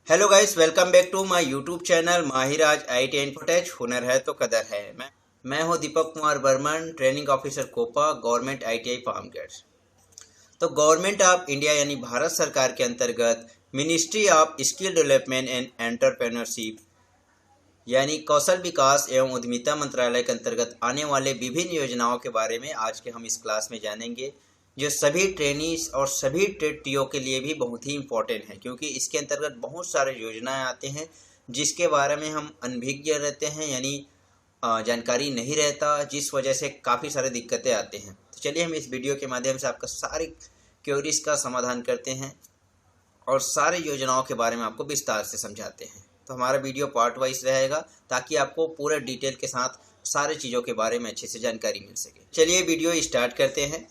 Hello guys, welcome back to my YouTube channel Mahiraj IT infotech. हुनर है तो कदर है। मैं हूं Deepak Kumar Barman, training officer COPA, government ITI फार्मगेट्स। तो गवर्नमेंट ऑफ इंडिया यानी भारत सरकार के अंतर्गत ministry of skill development and entrepreneurship यानी कौशल विकास एवं उद्यमिता मंत्रालय के अंतर्गत आने वाले विभिन्न योजनाओं के बारे में आज के हम इस क्लास में जानेंगे, जो सभी ट्रेनीज और सभी ट्रेड टीओ के लिए भी बहुत ही इम्पोर्टेंट है, क्योंकि इसके अंतर्गत बहुत सारे योजनाएं आते हैं जिसके बारे में हम अनभिज्ञ रहते हैं, यानी जानकारी नहीं रहता, जिस वजह से काफ़ी सारे दिक्कतें आते हैं। तो चलिए हम इस वीडियो के माध्यम से आपका सारी क्वेरीज का समाधान करते हैं और सारे योजनाओं के बारे में आपको विस्तार से समझाते हैं। तो हमारा वीडियो पार्ट वाइज रहेगा ताकि आपको पूरे डिटेल के साथ सारी चीज़ों के बारे में अच्छे से जानकारी मिल सके। चलिए वीडियो स्टार्ट करते हैं।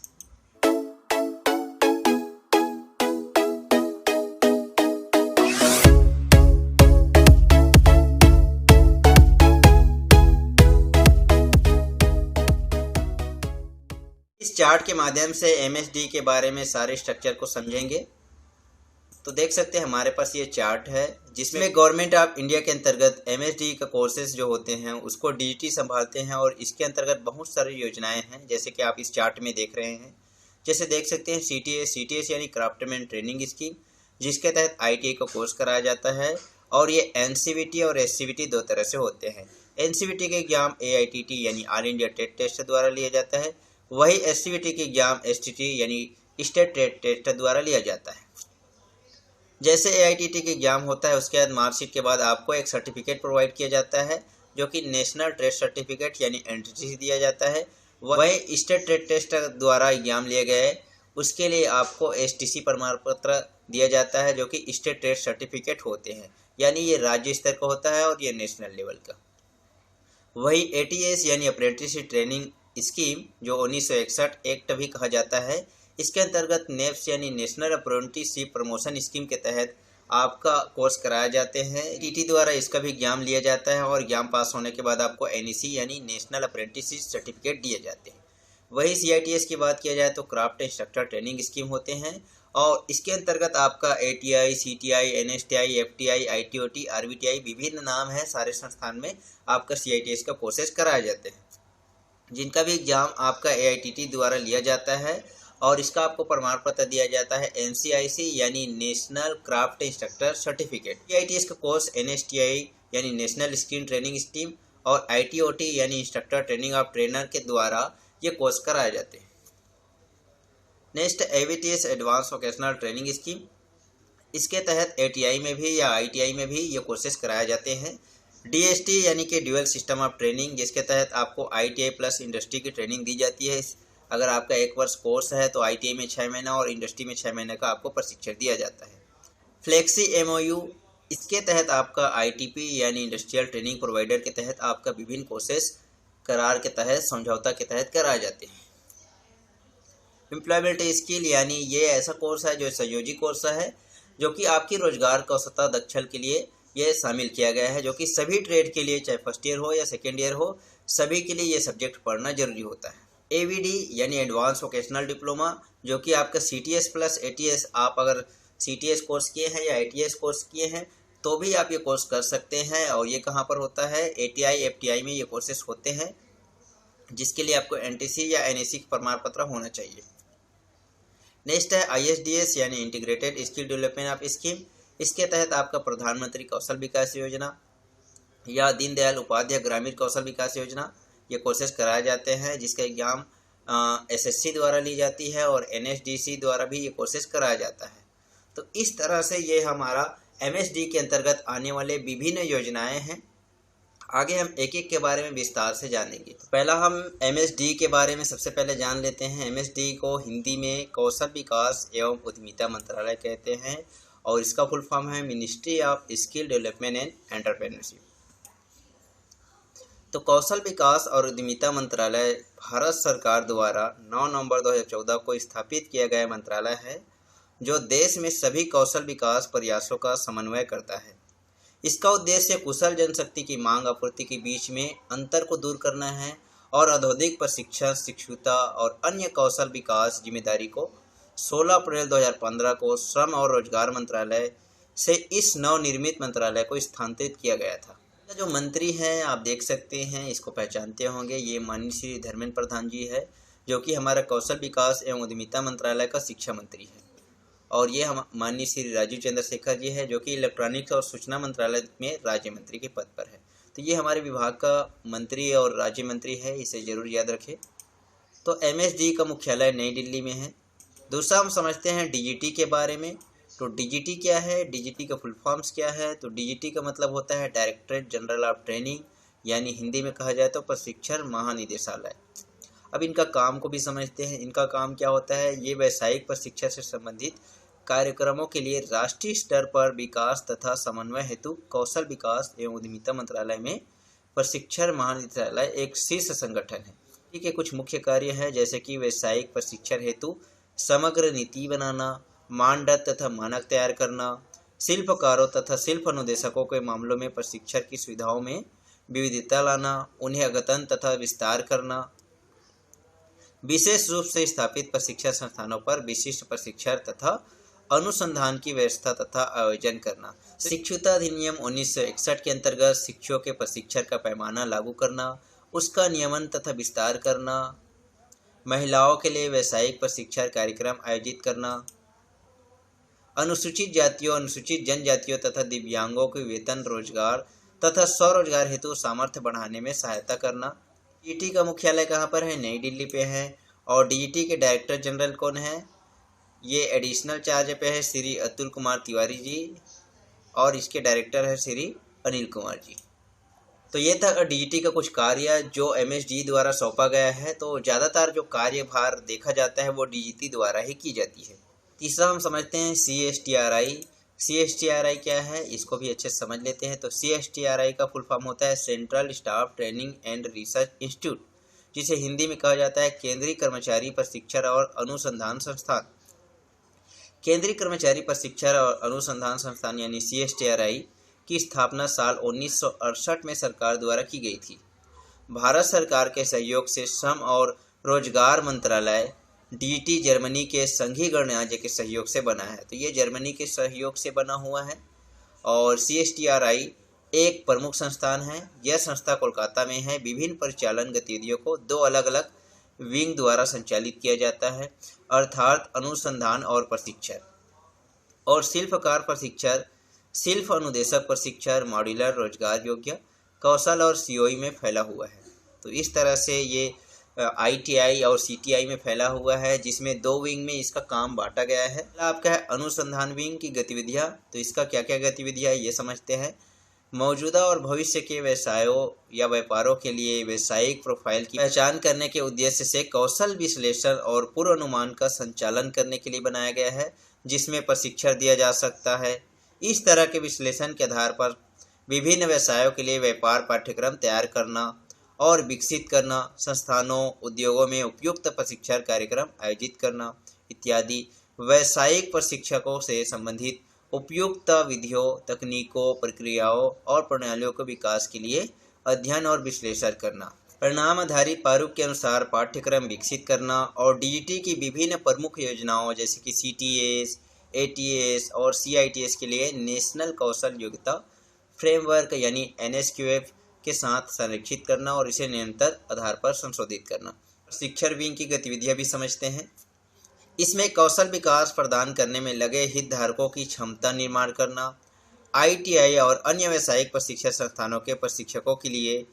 इस चार्ट के माध्यम से एमएसडी के बारे में सारे स्ट्रक्चर को समझेंगे। तो देख सकते हैं हमारे पास ये चार्ट है जिसमें गवर्नमेंट ऑफ इंडिया के अंतर्गत एमएसडी का कोर्सेज जो होते हैं उसको डीजीटी संभालते हैं और इसके अंतर्गत बहुत सारी योजनाएं हैं, जैसे कि आप इस चार्ट में देख रहे हैं। जैसे देख सकते हैं सीटीएस यानी क्राफ्टमैन ट्रेनिंग स्कीम, जिसके तहत आईटीआई का कोर्स कराया जाता है और ये एनसीवीटी और एससीवीटी दो तरह से होते हैं। एनसीवीटी के एग्जाम एआईटीटी यानी ऑल इंडिया ट्रेड टेस्ट द्वारा लिया जाता है, वही एससीवीटी के एग्जाम एसटीटी यानी स्टेट ट्रेड टेस्ट द्वारा लिया जाता है। जैसे एआईटीटी के एग्जाम होता है उसके बाद मार्कशीट के बाद आपको एक सर्टिफिकेट प्रोवाइड किया जाता है जो कि नेशनल ट्रेड सर्टिफिकेट यानी एनटीटी दिया जाता है। वही स्टेट ट्रेड टेस्ट द्वारा एग्जाम लिए गए उसके लिए आपको एसटीसी प्रमाण पत्र दिया जाता है जो कि स्टेट ट्रेड सर्टिफिकेट होते हैं, यानी ये राज्य स्तर का होता है और ये नेशनल लेवल का। वही एटीएस यानी अप्रेंटिसशिप ट्रेनिंग स्कीम जो 1961 एक्ट भी कहा जाता है, इसके अंतर्गत नेप्स यानी नेशनल अप्रेंटिसशिप प्रमोशन स्कीम के तहत आपका कोर्स कराए जाते हैं। टीटी द्वारा इसका भी एग्जाम लिया जाता है और एग्जाम पास होने के बाद आपको एनईसी यानी नेशनल अप्रेंटिसशिप सर्टिफिकेट दिए जाते हैं। वही सीआईटीएस की बात किया जाए तो क्राफ्ट इंस्ट्रक्टर ट्रेनिंग स्कीम होते हैं और इसके अंतर्गत आपका एटीआई, सीटीआई, एनएसटीआई, एफटीआई, आईटीओटी, आरबीटीआई विभिन्न नाम है, सारे संस्थान में आपका सीआईटीएस का कोर्सेज कराए जाते हैं, जिनका भी एग्जाम आपका एआईटीटी द्वारा लिया जाता है और इसका आपको प्रमाण पत्र दिया जाता है एनसीआईसी यानी national craft instructor certificate. AITS का कोर्स एनएसटीआई यानी नेशनल स्किल ट्रेनिंग स्कीम और आईटीओटी यानी इंस्ट्रक्टर ट्रेनिंग ऑफ ट्रेनर के द्वारा ये कोर्स कराए जाते हैं। Next AVTS advance vocational training scheme, इसके तहत एटीआई में भी या आईटीआई में भी ये कोर्सेज कराए जाते हैं। डीएसटी यानी कि ड्यूअल सिस्टम ऑफ ट्रेनिंग, जिसके तहत आपको आईटीआई प्लस इंडस्ट्री की ट्रेनिंग दी जाती है। अगर आपका 1 वर्ष कोर्स है तो आईटीआई में 6 महीना और इंडस्ट्री में 6 महीने का आपको प्रशिक्षण दिया जाता है। फ्लेक्सी एमओयू, इसके तहत आपका आईटीपी यानी इंडस्ट्रियल ट्रेनिंग प्रोवाइडर के तहत आपका विभिन्न कोर्सेज करार के तहत, समझौता के तहत कराए जाते हैं। एम्प्लॉयबिलिटी स्किल यानी ये ऐसा कोर्स है जो सहयोगी कोर्स है जो कि आपकी रोजगार कौशलता दक्षता के लिए ये शामिल किया गया है, जो कि सभी ट्रेड के लिए, चाहे फर्स्ट ईयर हो या सेकेंड ईयर हो, सभी के लिए ये सब्जेक्ट पढ़ना जरूरी होता है। एवीडी यानी एडवांस वोकेशनल डिप्लोमा, जो कि आपका सीटीएस प्लस एटीएस, आप अगर सीटीएस कोर्स किए हैं या एटीएस कोर्स किए हैं तो भी आप ये कोर्स कर सकते हैं। और ये कहाँ पर होता है? एटीआई, एफटीआई में ये कोर्सेस होते हैं, जिसके लिए आपको एनटीसी या एनएसी का प्रमाण पत्र होना चाहिए। नेक्स्ट है आईएसडीएस यानी integrated skill development of scheme, इसके तहत आपका प्रधानमंत्री कौशल विकास योजना या दीनदयाल उपाध्याय ग्रामीण कौशल विकास योजना, ये कोर्सेज कराए जाते हैं, जिसका एग्जाम एसएससी द्वारा ली जाती है और एनएसडीसी द्वारा भी ये कोर्सेज कराया जाता है। तो इस तरह से ये हमारा एमएसडी के अंतर्गत आने वाले विभिन्न योजनाएं हैं। आगे हम एक एक के बारे में विस्तार से जानेंगे। तो पहला हम एमएसडी के बारे में सबसे पहले जान लेते हैं। एमएसडी को हिंदी में कौशल विकास एवं उद्यमिता मंत्रालय कहते हैं और इसका फुल फॉर्म है ministry of skill development and entrepreneurship. तो कौशल विकास और उद्यमिता मंत्रालय भारत सरकार द्वारा 9 नवंबर 2014 को स्थापित किया गया मंत्रालय है, जो देश में सभी कौशल विकास प्रयासों का समन्वय करता है। इसका उद्देश्य कुशल जनशक्ति की मांग आपूर्ति के बीच में अंतर को दूर करना है और औद्योगिक प्रशिक्षण, शिक्षुता और अन्य कौशल विकास जिम्मेदारी को 16 अप्रैल 2015 को श्रम और रोजगार मंत्रालय से इस नवनिर्मित मंत्रालय को स्थानांतरित किया गया था। जो मंत्री हैं आप देख सकते हैं, इसको पहचानते होंगे, ये माननीय श्री धर्मेंद्र प्रधान जी है, जो कि हमारा कौशल विकास एवं उद्यमिता मंत्रालय का शिक्षा मंत्री है। और ये हम माननीय श्री राजीव चंद्रशेखर जी है, जो कि इलेक्ट्रॉनिक्स और सूचना मंत्रालय में राज्य मंत्री के पद पर है। तो ये हमारे विभाग का मंत्री और राज्य मंत्री है, इसे जरूर याद रखें। तो MSD का मुख्यालय नई दिल्ली में है। दूसरा हम समझते हैं DGT के बारे में। तो DGT क्या है, DGT का फुल फॉर्म्स क्या है? तो DGT का मतलब होता है डायरेक्टरेट जनरल ऑफ ट्रेनिंग, यानी हिंदी में कहा जाए तो प्रशिक्षण महानिदेशालय। अब इनका काम को भी समझते हैं। इनका काम क्या होता है? ये व्यावसायिक प्रशिक्षण से संबंधित कार्यक्रमों के लिए राष्ट्रीय स्तर पर विकास तथा समन्वय हेतु कौशल विकास एवं उद्यमिता मंत्रालय में प्रशिक्षण महानिदेशालय एक शीर्ष संगठन है। ठीक है, कुछ मुख्य कार्य है जैसे कि व्यावसायिक प्रशिक्षण हेतु समग्र नीति बनाना, मानदंड तथा मानक तैयार करना, शिल्पकारों तथा शिल्प अनुदेशकों के मामलों में प्रशिक्षण की सुविधाओं में विविधता लाना, उन्हें अद्यतन तथा विस्तार करना, विशेष रूप से स्थापित प्रशिक्षण संस्थानों पर विशिष्ट प्रशिक्षण तथा अनुसंधान की व्यवस्था तथा आयोजन करना। शिक्षुता अधिनियम 1961 के अंतर्गत शिक्षकों के प्रशिक्षण का पैमाना लागू करना, उसका नियमन तथा विस्तार करना, महिलाओं के लिए व्यावसायिक प्रशिक्षण कार्यक्रम आयोजित करना, अनुसूचित जातियों, अनुसूचित जनजातियों तथा दिव्यांगों के वेतन, रोजगार तथा स्वरोजगार हेतु सामर्थ्य बढ़ाने में सहायता करना। DGT का मुख्यालय कहाँ पर है? नई दिल्ली पे है। और DGT के डायरेक्टर जनरल कौन है? ये एडिशनल चार्ज पे है श्री अतुल कुमार तिवारी जी, और इसके डायरेक्टर है श्री अनिल कुमार जी। तो ये था DGT का कुछ कार्य जो MSD द्वारा सौंपा गया है। तो ज़्यादातर जो कार्यभार देखा जाता है वो DGT द्वारा ही की जाती है। तीसरा हम समझते हैं CSTRI। CSTRI क्या है, इसको भी अच्छे से समझ लेते हैं। तो CSTRI का फुल फॉर्म होता है central staff training and research institute, जिसे हिंदी में कहा जाता है केंद्रीय कर्मचारी प्रशिक्षण और अनुसंधान संस्थान। केंद्रीय कर्मचारी प्रशिक्षण और अनुसंधान संस्थान यानी CSTRI की स्थापना साल 1968 में सरकार द्वारा की गई थी। भारत सरकार के सहयोग से श्रम और रोजगार मंत्रालय DGT जर्मनी के संघीय गणराज्य के सहयोग से बना है। तो ये जर्मनी के सहयोग से बना हुआ है। और CSTRI एक प्रमुख संस्थान है। यह संस्था कोलकाता में है। विभिन्न परिचालन गतिविधियों को दो अलग अलग विंग द्वारा संचालित किया जाता है, अर्थात अनुसंधान और प्रशिक्षण और शिल्पकार प्रशिक्षण, शिल्प अनुदेशक प्रशिक्षण, मॉड्यूलर रोजगार योग्य कौशल और COE में फैला हुआ है। तो इस तरह से ये ITI और CTI में फैला हुआ है, जिसमें दो विंग में इसका काम बांटा गया है। आपका है अनुसंधान विंग की गतिविधियाँ। तो इसका क्या क्या गतिविधियाँ है ये समझते हैं। मौजूदा और भविष्य के व्यवसायों या व्यापारों के लिए व्यावसायिक प्रोफाइल की पहचान करने के उद्देश्य से कौशल विश्लेषण और पूर्वानुमान का संचालन करने के लिए बनाया गया है, जिसमें प्रशिक्षण दिया जा सकता है। इस तरह के विश्लेषण के आधार पर विभिन्न व्यवसायों के लिए व्यापार पाठ्यक्रम तैयार करना और विकसित करना, संस्थानों उद्योगों में उपयुक्त प्रशिक्षण कार्यक्रम आयोजित करना इत्यादि। व्यावसायिक प्रशिक्षकों से संबंधित उपयुक्त विधियों, तकनीकों, प्रक्रियाओं और प्रणालियों के विकास के लिए अध्ययन और विश्लेषण करना, परिणाम आधारित प्रारूप के अनुसार पाठ्यक्रम विकसित करना और DGT की विभिन्न प्रमुख योजनाओं जैसे कि CTS, ATS और CITS के लिए नेशनल कौशल योग्यता फ्रेमवर्क यानी NSQF के साथ संरक्षित करना और इसे निरंतर आधार पर संशोधित करना। प्रशिक्षण विंग की गतिविधियां भी समझते हैं। इसमें कौशल विकास प्रदान करने में लगे हितधारकों की क्षमता निर्माण करना, ITI और अन्य व्यावसायिक प्रशिक्षण संस्थानों के प्रशिक्षकों के लिए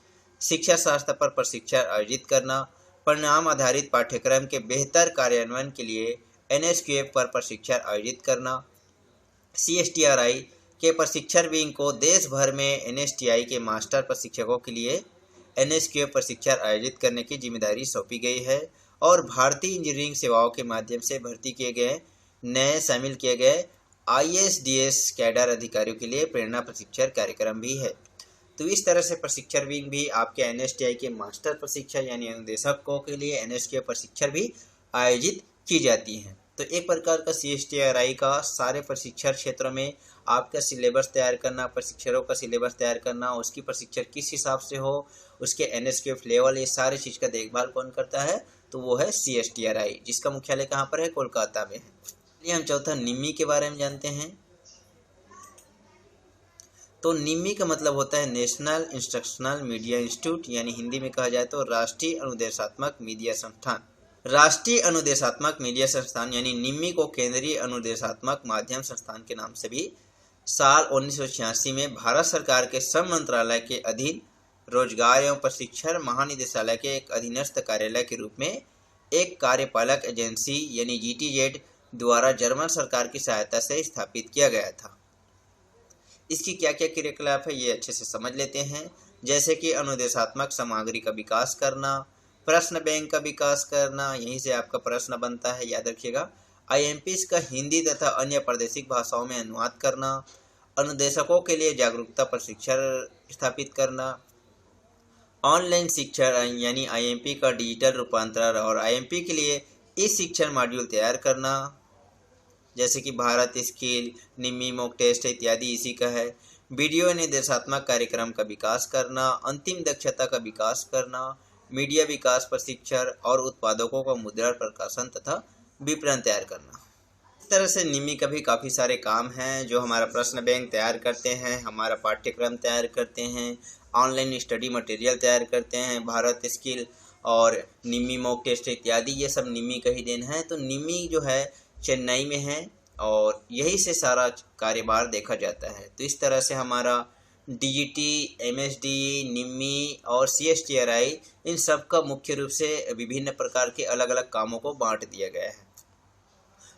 शिक्षा शास्त्र पर प्रशिक्षण आयोजित करना, परिणाम आधारित पाठ्यक्रम के बेहतर कार्यान्वयन के लिए NSQF पर प्रशिक्षण आयोजित करना। CSTRI के प्रशिक्षण विंग को देश भर में NSTI के मास्टर प्रशिक्षकों के लिए NSQF प्रशिक्षण आयोजित करने की जिम्मेदारी सौंपी गई है और भारतीय इंजीनियरिंग सेवाओं के माध्यम से भर्ती किए गए नए शामिल किए गए ISDS कैडर अधिकारियों के लिए प्रेरणा प्रशिक्षण कार्यक्रम भी है। तो इस तरह से प्रशिक्षण विंग भी आपके NSTI के मास्टर प्रशिक्षण यानी अनुदेशकों के लिए NSQF प्रशिक्षण भी आयोजित की जाती हैं। तो एक प्रकार का CSTRI का सारे प्रशिक्षण क्षेत्रों में आपका सिलेबस तैयार करना, प्रशिक्षकों का सिलेबस तैयार करना, उसकी प्रशिक्षण किस हिसाब से हो, उसके NSQF लेवल, ये सारी चीज़ का देखभाल कौन करता है? तो वो है CSTRI, जिसका मुख्यालय कहाँ पर है? कोलकाता में है। चलिए हम चौथा निम्मी के बारे में जानते हैं। तो निम्मी का मतलब होता है नेशनल इंस्ट्रक्शनल मीडिया इंस्टीट्यूट, यानी हिंदी में कहा जाए तो राष्ट्रीय अनुदेशात्मक मीडिया संस्थान। राष्ट्रीय अनुदेशात्मक मीडिया संस्थान यानी निम्मी को केंद्रीय अनुदेशात्मक माध्यम संस्थान के नाम से भी साल 1986 में भारत सरकार के श्रम मंत्रालय के अधीन रोजगार एवं प्रशिक्षण महानिदेशालय के एक अधीनस्थ कार्यालय के रूप में एक कार्यपालक एजेंसी यानी GTZ द्वारा जर्मन सरकार की सहायता से स्थापित किया गया था। इसकी क्या क्या क्रियाकलाप है ये अच्छे से समझ लेते हैं। जैसे कि अनुदेशात्मक सामग्री का विकास करना, प्रश्न बैंक का विकास करना, यहीं से आपका प्रश्न बनता है, याद रखिएगा। IMPs का हिंदी तथा अन्य प्रादेशिक भाषाओं में अनुवाद करना, अनुदेशकों के लिए जागरूकता प्रशिक्षण स्थापित करना, ऑनलाइन शिक्षण यानी IMP का डिजिटल रूपांतरण और IMP के लिए इस शिक्षण मॉड्यूल तैयार करना, जैसे कि भारत स्किल, निम्मी मॉक टेस्ट इत्यादि इसी का है। वीडियो निर्देशात्मक कार्यक्रम का विकास करना, अंतिम दक्षता का विकास करना, मीडिया विकास प्रशिक्षण और उत्पादकों का मुद्रण प्रकाशन तथा विपणन तैयार करना। इस तरह से निम्मी का भी काफ़ी सारे काम हैं जो हमारा प्रश्न बैंक तैयार करते हैं, हमारा पाठ्यक्रम तैयार करते हैं, ऑनलाइन स्टडी मटेरियल तैयार करते हैं, भारत स्किल और निम्मी मॉक टेस्ट इत्यादि ये सब निम्मी का ही देन है। तो निम्मी जो है चेन्नई में है और यही से सारा कार्यभार देखा जाता है। तो इस तरह से हमारा DGT, MSD, निम्मी और CSTRI इन सब का मुख्य रूप से विभिन्न प्रकार के अलग अलग कामों को बांट दिया गया है।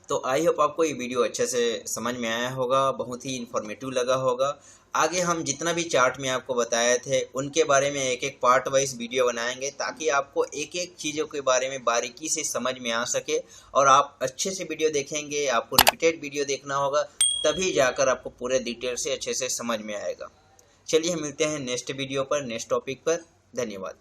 तो आई होप आपको ये वीडियो अच्छे से समझ में आया होगा, बहुत ही इन्फॉर्मेटिव लगा होगा। आगे हम जितना भी चार्ट में आपको बताए थे उनके बारे में एक एक पार्ट वाइज वीडियो बनाएंगे ताकि आपको एक एक चीज़ों के बारे में बारीकी से समझ में आ सके और आप अच्छे से वीडियो देखेंगे। आपको रिपीटेड वीडियो देखना होगा, तभी जाकर आपको पूरे डिटेल से अच्छे से समझ में आएगा। चलिए मिलते हैं नेक्स्ट वीडियो पर, नेक्स्ट टॉपिक पर। धन्यवाद।